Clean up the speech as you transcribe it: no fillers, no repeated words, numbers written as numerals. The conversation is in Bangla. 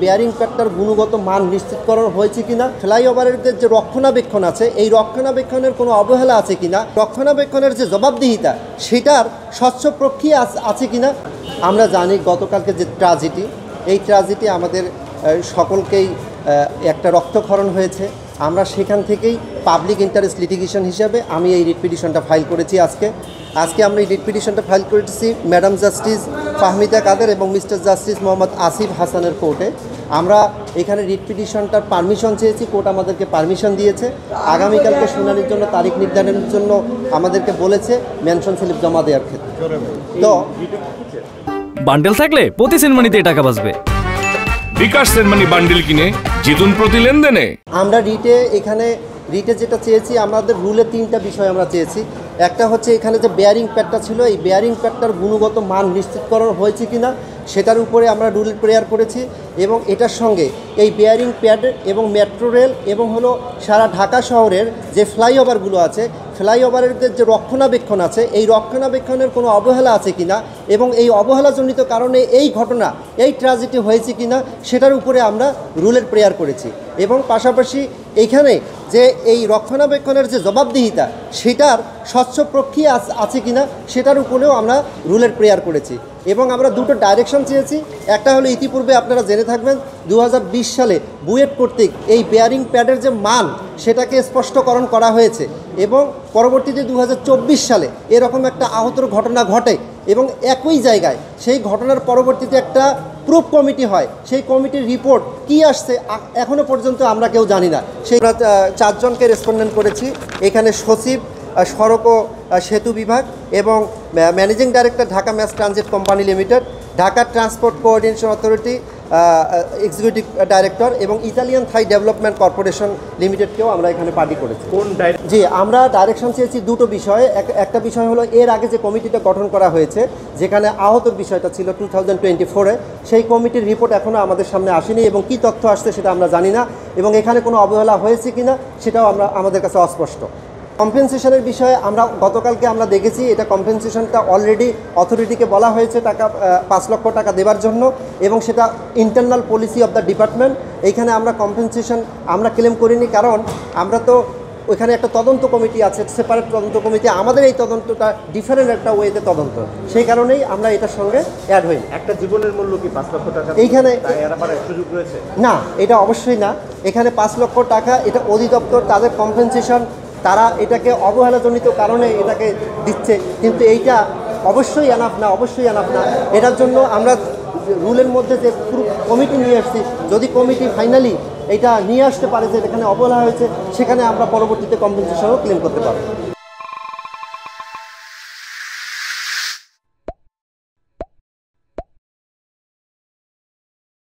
বেয়ারিং প্যাডটার গুণগত মান নিশ্চিত করা হয়েছে কিনা, ফ্লাইওভারের যে রক্ষণাবেক্ষণ আছে এই রক্ষণাবেক্ষণের কোনো অবহেলা আছে কিনা, রক্ষণাবেক্ষণের যে জবাবদিহিতা সেটার স্বচ্ছ প্রক্রিয়া আছে কিনা। আমরা জানি গতকালকে যে ট্র্যাজেডি, এই ট্র্যাজেডি আমাদের সকলকেই একটা রক্তক্ষরণ হয়েছে। আমরা সেখান থেকেই পাবলিক ইন্টারেস্ট লিটিগেশন হিসাবে আমি এই রিট পিটিশনটা ফাইল করেছি। আজকে আমরা এই রিট পিটিশনটা ফাইল করেছি ম্যাডাম জাস্টিস ফাহমিদা কাদের এবং মিস্টার জাস্টিস মোহাম্মদ আসিফ হাসানের কোর্টে। আমরা এখানে রিট পিটিশনটার পারমিশন চেয়েছি, কোর্ট আমাদেরকে পারমিশন দিয়েছে। আগামীকালকে শুনানির জন্য তারিখ নির্ধারণের জন্য আমাদেরকে বলেছে মেনশন স্লিপ জমা দেওয়ার ক্ষেত্রে। তো বান্ডেল থাকলে প্রতি সেনমানিতে টাকা বাঁচবে। বিকাশ সেনমানি বান্ডেল কিনে জিতুন প্রতি লেনদেনে। আমরা রিটে যেটা চেয়েছি, আমাদের রুলে 3টা বিষয় আমরা চেয়েছি। একটা হচ্ছে এখানে যে বেয়ারিং প্যাডটা ছিল এই বেয়ারিং প্যাডটার গুণগত মান নিশ্চিত করা হয়েছে কিনা সেটার উপরে আমরা রুল প্রেয়ার করেছি। এবং এটার সঙ্গে এই বেয়ারিং প্যাড এবং মেট্রো রেল এবং সারা ঢাকা শহরের যে ফ্লাইওভারগুলো আছে ফ্লাইওভারের যে রক্ষণাবেক্ষণ আছে এই রক্ষণাবেক্ষণের কোনো অবহেলা আছে কিনা এবং এই অবহেলাজনিত কারণে এই ঘটনা এই ট্র্যাজেডি হয়েছে কিনা সেটার উপরে আমরা রুলের প্রেয়ার করেছি। এবং পাশাপাশি এইখানে যে এই রক্ষণাবেক্ষণের যে জবাবদিহিতা সেটার স্বচ্ছ প্রক্রিয়া আছে কিনা সেটার উপরেও আমরা রুলের প্রেয়ার করেছি। এবং আমরা দুটো ডাইরেকশন চেয়েছি। একটা হলো ইতিপূর্বে আপনারা জেনে থাকবেন 2020 সালে বুয়েট কর্তৃক এই বেয়ারিং প্যাডের যে মান সেটাকে স্পষ্টকরণ করা হয়েছে এবং পরবর্তীতে 2024 সালে এরকম একটা আহতর ঘটনা ঘটে এবং একই জায়গায় সেই ঘটনার পরবর্তীতে একটা প্রুফ কমিটি হয়। সেই কমিটির রিপোর্ট কি আসছে এখনও পর্যন্ত আমরা কেউ জানি না। সেই 4 জনকে রেসপন্ডেন্ট করেছি। এখানে সচিব, সড়ক ও সেতু বিভাগ এবং managing director Dhaka mass transit company limited, Dhaka transport coordination authority executive director এবং ইতালিয়ান থাই ডেভেলপমেন্ট কর্পোরেশন লিমিটেডকেও আমরা এখানে পার্টি করেছি। জি, আমরা ডাইরেকশন চেয়েছি দুটো বিষয়ে। একটা বিষয় হলো এর আগে যে কমিটিটা গঠন করা হয়েছে যেখানে আহতর বিষয়টা ছিল 2024-এ, সেই কমিটির রিপোর্ট এখনও আমাদের সামনে আসেনি এবং কী তথ্য আসছে সেটা আমরা জানি না এবং এখানে কোনো অবহেলা হয়েছে কিনা সেটাও আমাদের কাছে অস্পষ্ট। কম্পেনসেশনের বিষয়ে গতকালকে আমরা দেখেছি এটা কম্পেনসেশনটা অলরেডি অথরিটিকে বলা হয়েছে টাকা 5 লক্ষ টাকা দেওয়ার জন্য এবং সেটা internal policy of the department. এইখানে আমরা কম্পেনসেশন আমরা ক্লেম করিনি, কারণ আমরা তো ওইখানে একটা তদন্ত কমিটি আছে, সেপারেট তদন্ত কমিটি। আমাদের এই তদন্তটা ডিফারেন্ট একটা ওয়েতে তদন্ত, সেই কারণেই আমরা এটার সঙ্গে অ্যাড হইনি। একটা জীবনের মূল্য কি 5 লক্ষ টাকা? এইখানে সুযোগ রয়েছে না, এটা অবশ্যই না। এখানে 5 লক্ষ টাকা এটা অধিদপ্তর তাদের কম্পেনসেশন, তারা এটাকে অবহেলাজনিত কারণে এটাকে দিচ্ছে, কিন্তু এইটা অবশ্যই এনাফ না। এটার জন্য আমরা রুলের মধ্যে যে পুরো কমিটি নিয়ে আসছি, যদি কমিটি ফাইনালি এটা নিয়ে আসতে পারে যে এখানে অবহেলা হয়েছে সেখানে আমরা পরবর্তীতে কম্পেনসেশনও ক্লেম করতে পারবো।